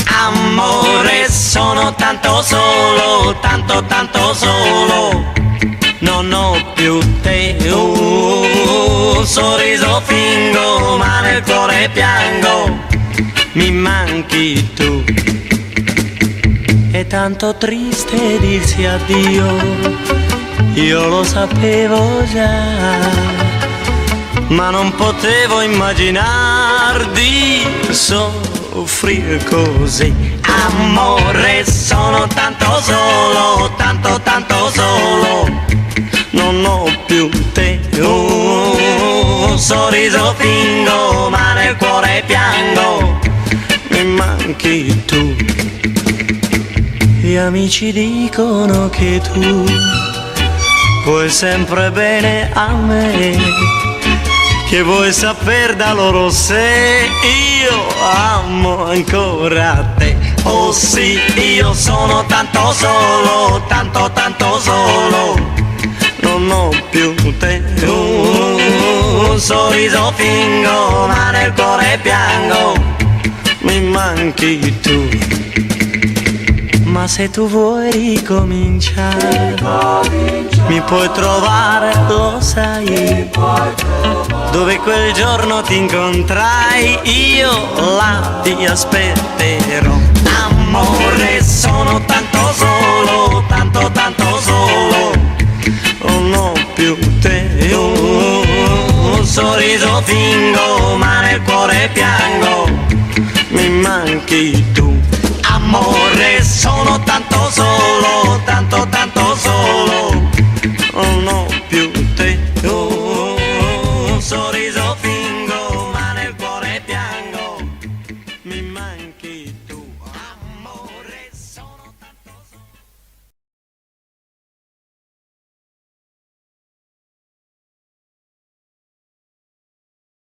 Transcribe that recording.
Amore, sono tanto solo, tanto tanto solo, non ho più te, un sorriso fingo, ma nel cuore piango, mi manchi tu. È tanto triste dirsi addio, io lo sapevo già, ma non potevo immaginar di soffrire così. Amore, sono tanto solo, tanto tanto solo, non ho più te, un sorriso fingo, ma nel cuore piango, mi manchi tu. Gli amici dicono che tu vuoi sempre bene a me, che vuoi saper da loro se io amo ancora te. Oh sì, io sono tanto solo, tanto tanto solo, non ho più te, un sorriso fingo, ma nel cuore piango, mi manchi tu. Ma se tu vuoi ricominciare, mi puoi trovare, lo sai, dove quel giorno ti incontrai, io là ti aspetterò. Amore, sono tanto solo, tanto tanto solo, non ho più te, un sorriso fingo, ma nel cuore piango, mi manchi tu. Amore, sono tanto solo, tanto tanto solo, non ho più te, un sorriso fingo, ma nel cuore piango, mi manchi.